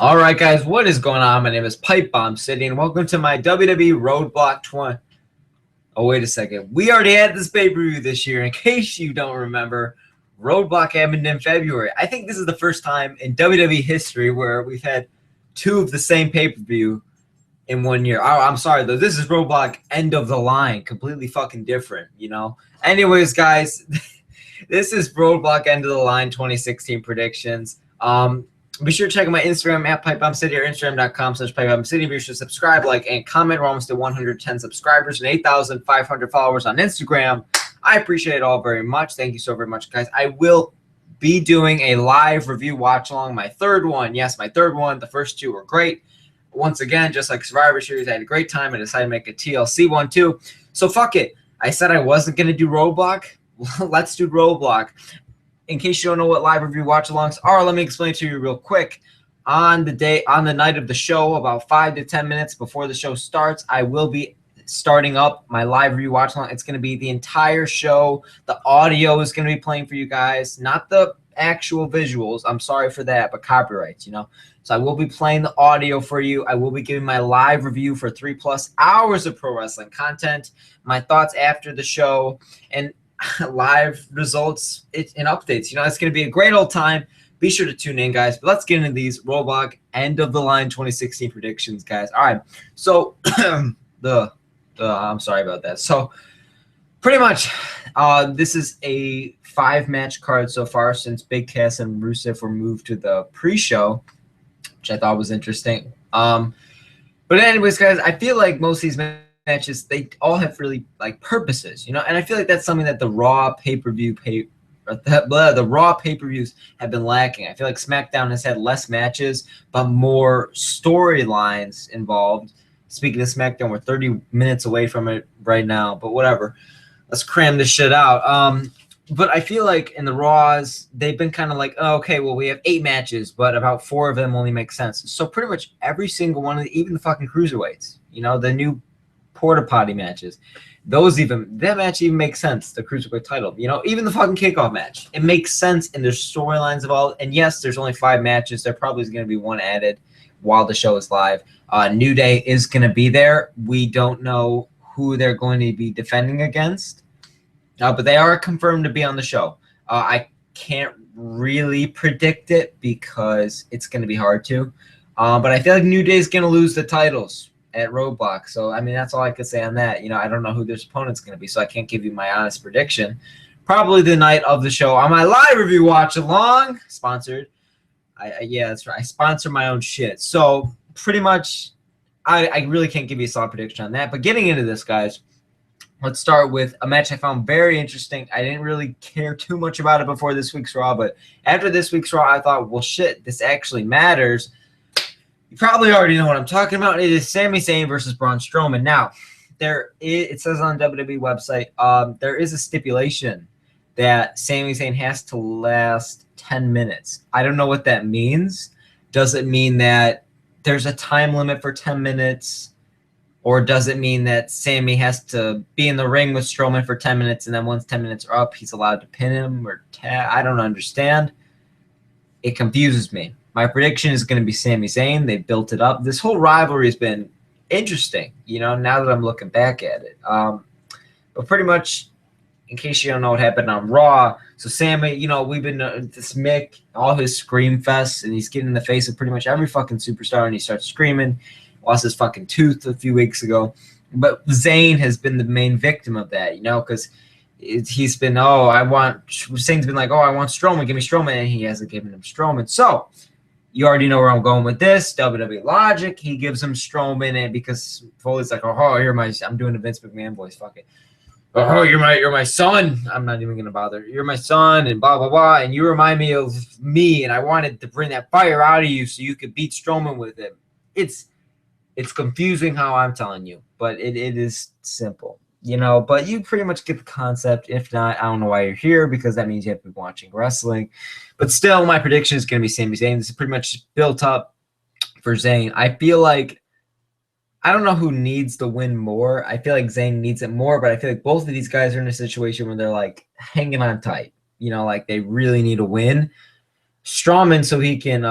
All right, guys, what is going on? My name is Pipe Bomb City, and welcome to my WWE Roadblock 20. Oh, wait a second. We already had this pay-per-view this year. In case you don't remember, Roadblock happened in February. I think this is the first time in WWE history where we've had two of the same pay-per-view in 1 year. Oh, I'm sorry, though. This is Roadblock End of the Line. Completely fucking different, you know? Anyways, guys, this is Roadblock End of the Line 2016 predictions. Be sure to check out my Instagram at PipeBombCity or Instagram.com/PipeBombCity. Be sure to subscribe, like, and comment. We're almost at 110 subscribers and 8,500 followers on Instagram. I appreciate it all very much. Thank you so very much, guys. I will be doing a live review watch along, my third one. Yes, my third one. The first two were great. Once again, just like Survivor Series, I had a great time. I decided to make a TLC one too. So fuck it. I said I wasn't going to do Roadblock. Let's do Roadblock. In case you don't know what live review watch-alongs are, let me explain to you real quick. On the night of the show, about 5 to 10 minutes before the show starts, I will be starting up my live review watch-along. It's going to be the entire show. The audio is going to be playing for you guys, not the actual visuals. I'm sorry for that, but copyrights, you know. So I will be playing the audio for you. I will be giving my live review for 3+ hours of pro wrestling content, my thoughts after the show, and live results and updates. You know, it's going to be a great old time. Be sure to tune in, guys. But let's get into these Roadblock End of the Line 2016 predictions, guys. All right. So I'm sorry about that. So pretty much this is a 5-match card so far since Big Cass and Rusev were moved to the pre-show, which I thought was interesting. But anyways, guys, I feel like most of these matches, they all have really like purposes, you know, and I feel like that's something that the Raw the Raw pay-per-views have been lacking. I feel like SmackDown has had less matches but more storylines involved. Speaking of SmackDown, we're 30 minutes away from it right now, but whatever. Let's cram this shit out. But I feel like in the Raws, they've been kind of like, oh, okay, well, we have 8 matches, but about 4 of them only make sense. So pretty much every single one of even the fucking cruiserweights, you know, the new porta potty matches, that match even makes sense. The cruiserweight title, you know, even the fucking kickoff match, it makes sense. And there's storylines involved. And yes, there's only 5 matches. There probably is going to be one added while the show is live. New Day is going to be there. We don't know who they're going to be defending against, but they are confirmed to be on the show. I can't really predict it because it's going to be hard to. But I feel like New Day is going to lose the titles at Roadblock. So, I mean, that's all I could say on that. You know, I don't know who their opponent's going to be, so I can't give you my honest prediction. Probably the night of the show on my live review watch along, sponsored. Yeah, that's right. I sponsor my own shit. So, pretty much, I really can't give you a solid prediction on that. But getting into this, guys, let's start with a match I found very interesting. I didn't really care too much about it before this week's Raw, but after this week's Raw, I thought, well, shit, this actually matters. You probably already know what I'm talking about. It is Sami Zayn versus Braun Strowman. Now, it says on the WWE website, there is a stipulation that Sami Zayn has to last 10 minutes. I don't know what that means. Does it mean that there's a time limit for 10 minutes? Or does it mean that Sami has to be in the ring with Strowman for 10 minutes, and then once 10 minutes are up, he's allowed to pin him or tag? I don't understand. It confuses me. My prediction is going to be Sami Zayn. They built it up. This whole rivalry has been interesting, you know, now that I'm looking back at it. But pretty much, in case you don't know what happened on Raw, so Sami, you know, we've been this Mick, all his scream fests, and he's getting in the face of pretty much every fucking superstar, and he starts screaming. Lost his fucking tooth a few weeks ago. But Zayn has been the main victim of that, you know, because he's been, Zayn's been like, I want Strowman, give me Strowman, and he hasn't given him Strowman. So, you already know where I'm going with this. WWE logic, he gives him Strowman, and because Foley's like, I'm doing a Vince McMahon voice, fuck it. Oh, you're my son. I'm not even gonna bother. You're my son, and blah blah blah, and you remind me of me, and I wanted to bring that fire out of you so you could beat Strowman with him. It's confusing how I'm telling you, but it is simple, you know. But you pretty much get the concept. If not, I don't know why you're here, because that means you have been watching wrestling. But still, my prediction is going to be Sami Zayn. This is pretty much built up for Zayn. I feel like I don't know who needs the win more. I feel like Zayn needs it more, but I feel like both of these guys are in a situation where they're like hanging on tight. You know, like they really need a win. Strowman so he can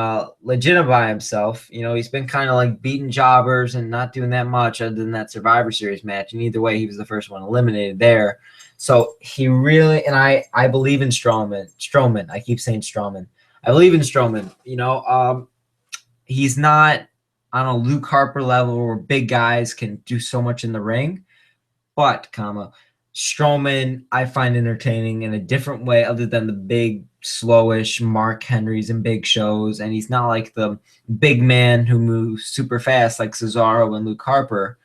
legitimate himself. You know, he's been kind of like beating jobbers and not doing that much other than that Survivor Series match. And either way, he was the first one eliminated there. So he really, and I believe in Strowman. I keep saying Strowman. I believe in Strowman. You know, he's not on a Luke Harper level where big guys can do so much in the ring. But, Strowman I find entertaining in a different way other than the big, slowish Mark Henrys and big shows. And he's not like the big man who moves super fast like Cesaro and Luke Harper.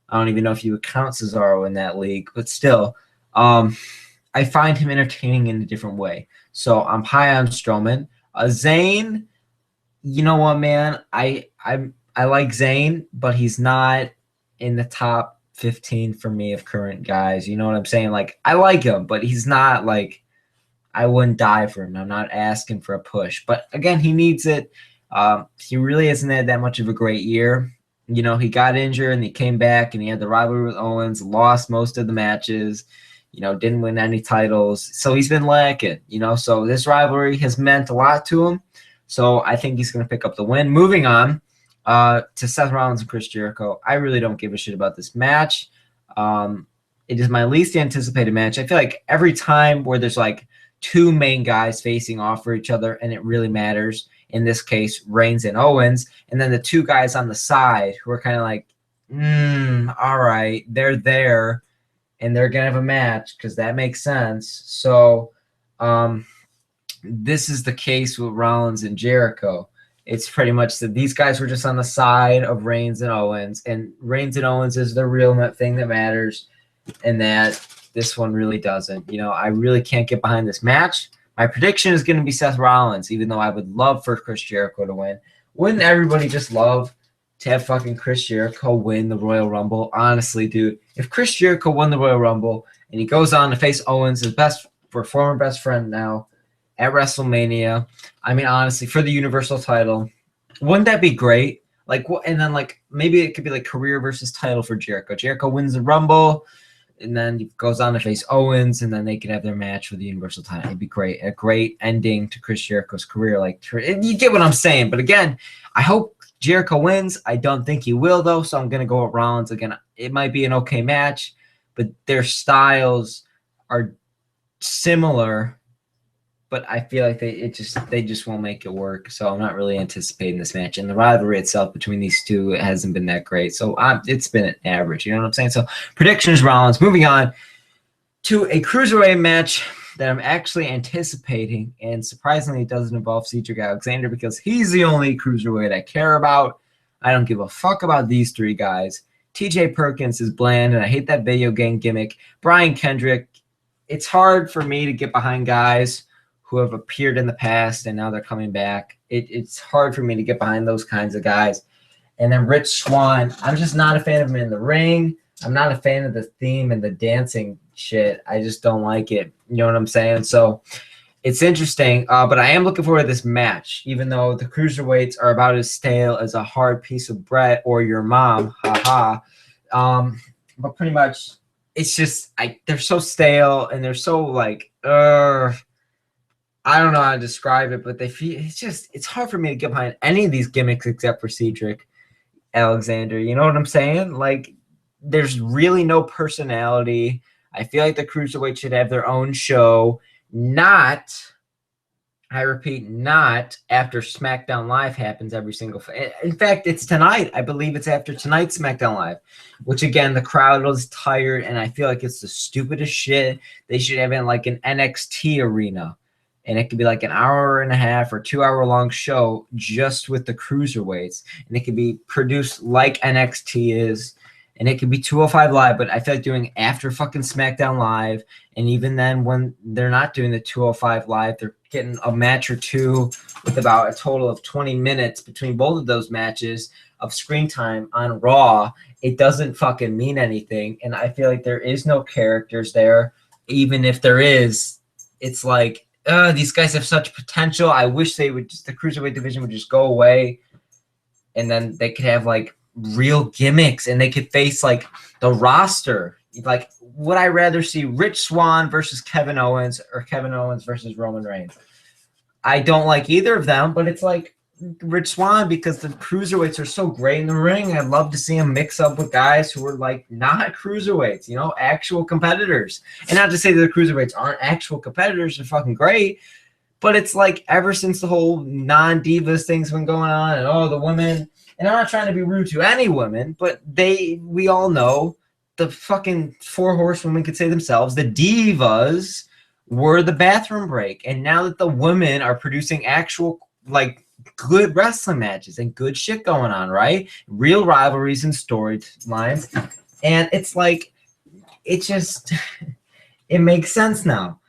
I don't even know if you would count Cesaro in that league, but still, I find him entertaining in a different way. So I'm high on Strowman. Zayn, you know what, man? I like Zayn, but he's not in the top 15 for me of current guys. You know what I'm saying? Like, I like him, but he's not like, I wouldn't die for him. I'm not asking for a push. But again, he needs it. He really hasn't had that much of a great year. You know, he got injured and he came back and he had the rivalry with Owens, lost most of the matches, you know, didn't win any titles. So he's been lacking, you know. So this rivalry has meant a lot to him. So I think he's going to pick up the win. Moving on. To Seth Rollins and Chris Jericho. I really don't give a shit about this match. It is my least anticipated match. I feel like every time where there's like two main guys facing off for each other and it really matters, in this case, Reigns and Owens, and then the two guys on the side who are kind of like, all right, they're there and they're going to have a match because that makes sense. So this is the case with Rollins and Jericho. It's pretty much that these guys were just on the side of Reigns and Owens, and Reigns and Owens is the real thing that matters, and that this one really doesn't. You know, I really can't get behind this match. My prediction is going to be Seth Rollins, even though I would love for Chris Jericho to win. Wouldn't everybody just love to have fucking Chris Jericho win the Royal Rumble? Honestly, dude, if Chris Jericho won the Royal Rumble and he goes on to face Owens, his former best friend now, at WrestleMania, I mean, honestly, for the Universal title, wouldn't that be great? Like, and then like maybe it could be like career versus title for Jericho. Jericho wins the Rumble, and then he goes on to face Owens, and then they could have their match for the Universal title. It'd be great, a great ending to Chris Jericho's career. Like, you get what I'm saying. But again, I hope Jericho wins. I don't think he will though, so I'm gonna go with Rollins again. It might be an okay match, but their styles are similar. But I feel like they just won't make it work. So I'm not really anticipating this match. And the rivalry itself between these two hasn't been that great. So it's been an average. You know what I'm saying? So predictions, Rollins. Moving on to a cruiserweight match that I'm actually anticipating. And surprisingly, it doesn't involve Cedric Alexander because he's the only cruiserweight I care about. I don't give a fuck about these three guys. TJ Perkins is bland, and I hate that video game gimmick. Brian Kendrick. It's hard for me to get behind guys who have appeared in the past and now they're coming back. It's hard for me to get behind those kinds of guys. And then Rich Swann, I'm just not a fan of him in the ring. I'm not a fan of the theme and the dancing shit. I just don't like it. You know what I'm saying? So it's interesting, but I am looking forward to this match, even though the cruiserweights are about as stale as a hard piece of bread or your mom. Haha. But pretty much it's just they're so stale and they're so like, I don't know how to describe it, but it's hard for me to get behind any of these gimmicks except for Cedric Alexander. You know what I'm saying? Like, there's really no personality. I feel like the cruiserweight should have their own show. I repeat, not after SmackDown Live happens every single. In fact, it's tonight. I believe it's after tonight's SmackDown Live, which again, the crowd was tired, and I feel like it's the stupidest shit. They should have it in like an NXT arena. And it could be like an hour and a half or 2 hour long show just with the cruiserweights. And it could be produced like NXT is. And it could be 205 Live, but I feel like doing after fucking SmackDown Live. And even then, when they're not doing the 205 Live, they're getting a match or two with about a total of 20 minutes between both of those matches of screen time on Raw. It doesn't fucking mean anything. And I feel like there is no characters there. Even if there is, it's like, these guys have such potential. I wish the cruiserweight division would just go away, and then they could have like real gimmicks, and they could face like the roster. Like, would I rather see Rich Swann versus Kevin Owens or Kevin Owens versus Roman Reigns? I don't like either of them, but it's like Rich Swann, because the cruiserweights are so great in the ring. I'd love to see him mix up with guys who are like not cruiserweights, actual competitors. And not to say that the cruiserweights aren't actual competitors, they're fucking great. But it's like ever since the whole non-divas thing's been going on, and the women, and I'm not trying to be rude to any women, but we all know the fucking four horsewomen could say themselves, the divas were the bathroom break. And now that the women are producing actual, like, good wrestling matches and good shit going on, right? Real rivalries and storylines. And it's like, it just, it makes sense now.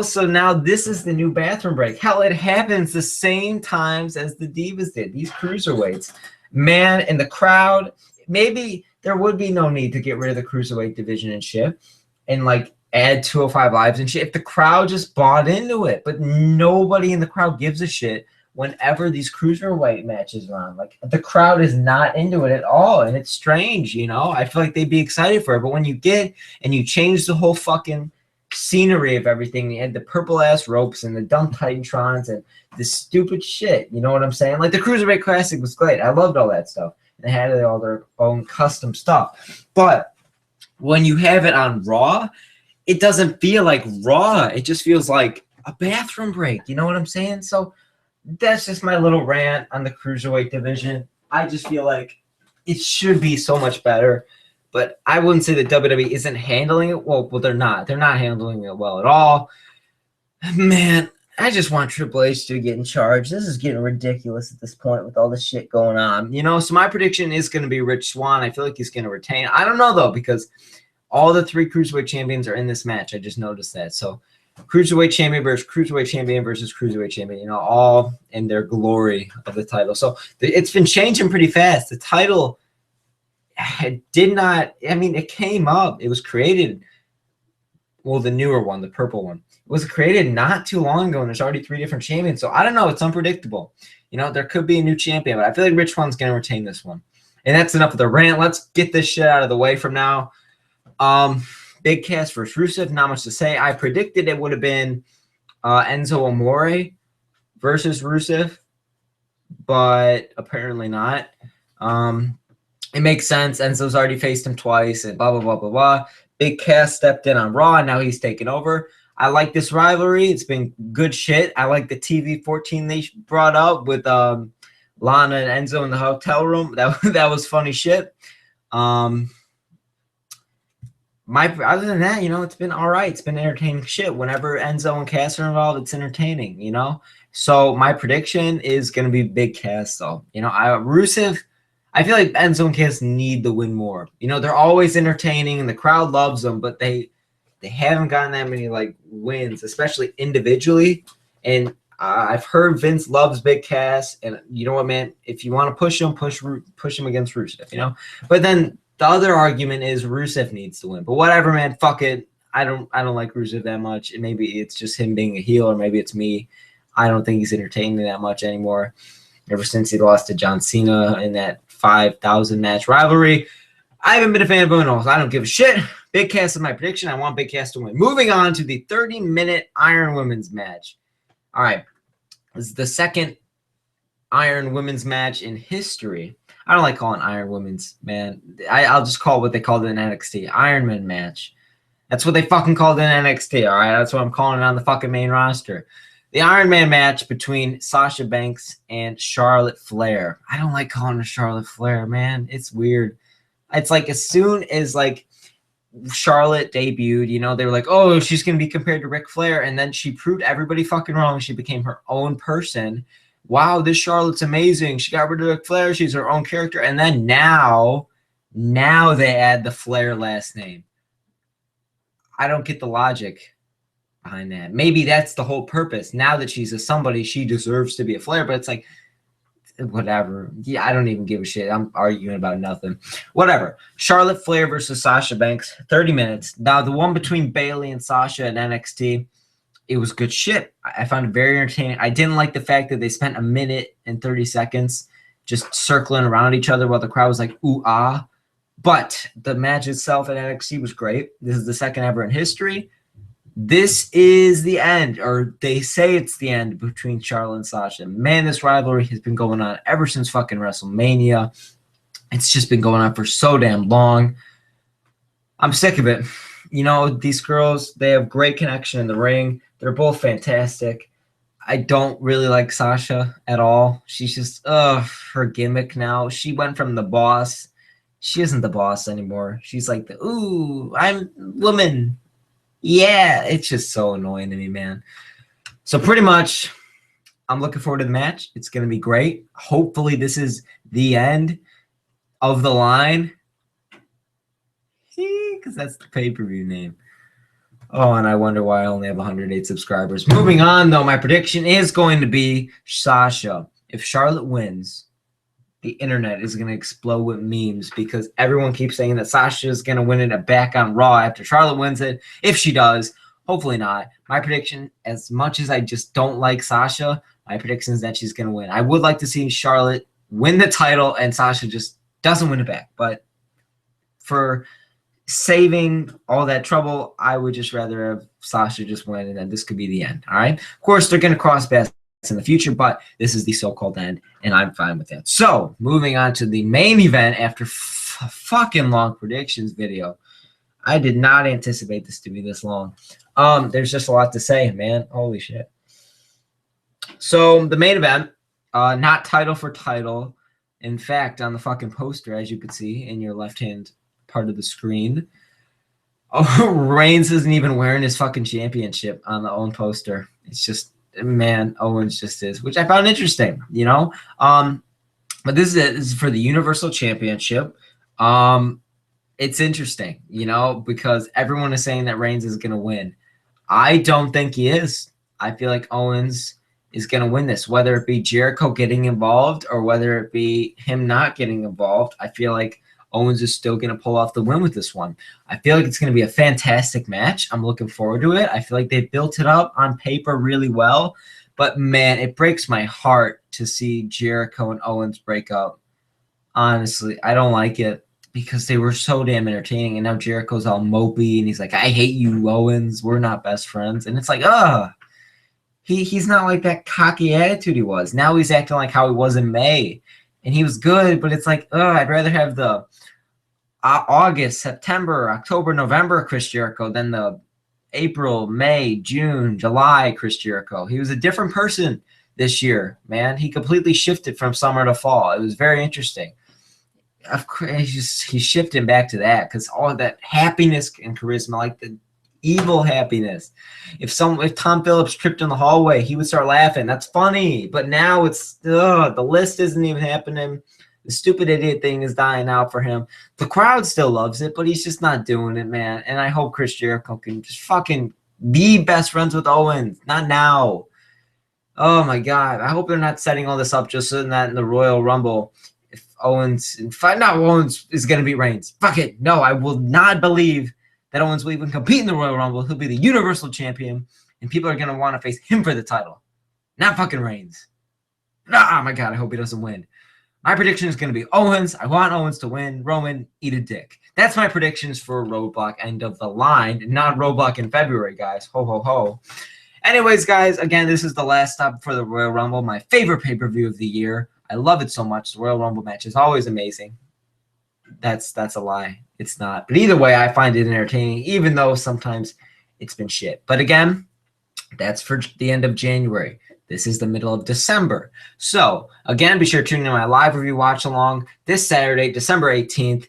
So now this is the new bathroom break. Hell, it happens the same times as the divas did. These cruiserweights, man, in the crowd, maybe there would be no need to get rid of the cruiserweight division and shit, and like add 205 lives and shit if the crowd just bought into it. But nobody in the crowd gives a shit whenever these cruiserweight matches are on. Like, the crowd is not into it at all, and it's strange. I feel like they'd be excited for it, but when you get and you change the whole fucking scenery of everything, you had the purple ass ropes and the dumb Titantrons and this stupid shit, you know what I'm saying? Like, the Cruiserweight Classic was great. I loved all that stuff, and they had all their own custom stuff. But when you have it on Raw, it doesn't feel like Raw. It just feels like a bathroom break. You know what I'm saying? So that's just my little rant on the Cruiserweight division. I just feel like it should be so much better. But I wouldn't say that WWE isn't handling it well. Well, they're not. They're not handling it well at all. Man, I just want Triple H to get in charge. This is getting ridiculous at this point with all this shit going on. So my prediction is going to be Rich Swann. I feel like he's going to retain. I don't know, though, because all the three Cruiserweight champions are in this match. I just noticed that. So Cruiserweight champion versus Cruiserweight champion versus Cruiserweight champion, all in their glory of the title. So it's been changing pretty fast. The title it came up. It was created, the newer one, the purple one, was created not too long ago, and there's already 3 different champions. So I don't know. It's unpredictable. There could be a new champion, but I feel like Rich Swann's going to retain this one. And that's enough of the rant. Let's get this shit out of the way from now. Big Cass versus Rusev, not much to say. I predicted it would have been Enzo Amore versus Rusev, but apparently not. It makes sense. Enzo's already faced him twice and blah, blah, blah, blah, blah. Big Cass stepped in on Raw, and now he's taking over. I like this rivalry. It's been good shit. I like the TV 14 they brought up with Lana and Enzo in the hotel room. That was funny shit. Other than that, it's been all right. It's been entertaining shit. Whenever Enzo and Cass are involved, it's entertaining, So my prediction is going to be Big Cass, though. Rusev, I feel like Enzo and Cass need the win more. They're always entertaining, and the crowd loves them, but they haven't gotten that many, like, wins, especially individually. And I've heard Vince loves Big Cass, and you know what, man? If you want to push him, push him against Rusev, But then the other argument is Rusev needs to win. But whatever, man. Fuck it. I don't like Rusev that much. And maybe it's just him being a heel, or maybe it's me. I don't think he's entertaining that much anymore. Ever since he lost to John Cena in that 5,000 match rivalry, I haven't been a fan of him at all. So I don't give a shit. Big Cass is my prediction. I want Big Cass to win. Moving on to the 30-minute Iron Women's match. All right. This is the second Iron Women's match in history. I don't like calling Iron Women's, man. I'll just call it what they called it in NXT. Iron Man match. That's what they fucking called it in NXT, all right? That's what I'm calling it on the fucking main roster. The Iron Man match between Sasha Banks and Charlotte Flair. I don't like calling her Charlotte Flair, man. It's weird. It's like as soon as, like, Charlotte debuted, they were like, oh, she's going to be compared to Ric Flair. And then she proved everybody fucking wrong. She became her own person. Wow, this Charlotte's amazing. She got rid of Ric Flair. She's her own character. And then now they add the Flair last name. I don't get the logic behind that. Maybe that's the whole purpose. Now that she's a somebody, she deserves to be a Flair. But it's like, whatever. Yeah, I don't even give a shit. I'm arguing about nothing. Whatever. Charlotte Flair versus Sasha Banks, 30 minutes. Now, the one between Bayley and Sasha at NXT, it was good shit. I found it very entertaining. I didn't like the fact that they spent a minute and 30 seconds just circling around each other while the crowd was like, ooh, ah. But the match itself at NXT was great. This is the second ever in history. This is the end, or they say it's the end between Charlotte and Sasha. Man, this rivalry has been going on ever since fucking WrestleMania. It's just been going on for so damn long. I'm sick of it. You know, these girls, they have great connection in the ring. They're both fantastic. I don't really like Sasha at all. She's just, her gimmick now. She went from the boss. She isn't the boss anymore. She's like, ooh, I'm woman. Yeah, it's just so annoying to me, man. So pretty much, I'm looking forward to the match. It's going to be great. Hopefully, this is the end of the line. Because that's the pay-per-view name. Oh, and I wonder why I only have 108 subscribers. Moving on, though, my prediction is going to be Sasha. If Charlotte wins, the internet is going to explode with memes because everyone keeps saying that Sasha is going to win it back on Raw after Charlotte wins it. If she does, hopefully not. My prediction, as much as I just don't like Sasha, my prediction is that she's going to win. I would like to see Charlotte win the title and Sasha just doesn't win it back. But for saving all that trouble, I would just rather have Sasha just win, and then this could be the end. All right. Of course, they're going to cross paths in the future, but this is the so-called end, and I'm fine with that. So, moving on to the main event after fucking long predictions video. I did not anticipate this to be this long. There's just a lot to say, man. Holy shit. So, the main event, not title for title. In fact, on the fucking poster, as you can see in your left-hand part of the screen, Reigns isn't even wearing his fucking championship on the own poster. It's just, man, Owens just is, which I found interesting, you know. But this is for the Universal Championship. It's interesting, you know, because everyone is saying that Reigns is going to win. I don't think he is. I feel like Owens is going to win this, whether it be Jericho getting involved or whether it be him not getting involved. I feel like Owens is still going to pull off the win with this one. I feel like it's going to be a fantastic match. I'm looking forward to it. I feel like they built it up on paper really well. But, man, it breaks my heart to see Jericho and Owens break up. Honestly, I don't like it because they were so damn entertaining. And now Jericho's all mopey, and he's like, I hate you, Owens. We're not best friends. And it's like, he's not like that cocky attitude he was. Now he's acting like how he was in May. And he was good, but it's like, I'd rather have the August, September, October, November Chris Jericho than the April, May, June, July Chris Jericho. He was a different person this year, man. He completely shifted from summer to fall. It was very interesting. Of course, he's shifting back to that because all of that happiness and charisma, like the evil happiness. If Tom Phillips tripped in the hallway, he would start laughing. That's funny. But now it's the list isn't even happening. The stupid idiot thing is dying out for him. The crowd still loves it, but he's just not doing it, man. And I hope Chris Jericho can just fucking be best friends with Owens. Not now. Oh my God. I hope they're not setting all this up just so that in the Royal Rumble, if Owens is going to beat Reigns. Fuck it. No, I will not believe that Owens will even compete in the Royal Rumble. He'll be the Universal Champion, and people are going to want to face him for the title, not fucking Reigns. Oh, my God, I hope he doesn't win. My prediction is going to be Owens. I want Owens to win. Roman, eat a dick. That's my predictions for Roadblock end of the line, not Roadblock in February, guys. Ho, ho, ho. Anyways, guys, again, this is the last stop for the Royal Rumble, my favorite pay-per-view of the year. I love it so much. The Royal Rumble match is always amazing. That's a lie. It's not. But either way, I find it entertaining, even though sometimes it's been shit. But again, that's for the end of January. This is the middle of December. So, again, be sure to tune in to my live review watch along this Saturday, December 18th,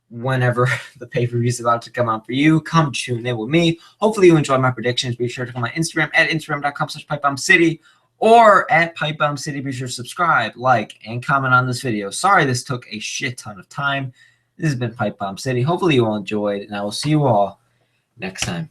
whenever the pay-per-view is about to come out for you. Come tune in with me. Hopefully you enjoy my predictions. Be sure to come on Instagram at instagram.com/pipebombcity or at pipebombcity. Be sure to subscribe, like, and comment on this video. Sorry this took a shit ton of time. This has been Pipe Bomb City. Hopefully you all enjoyed, and I will see you all next time.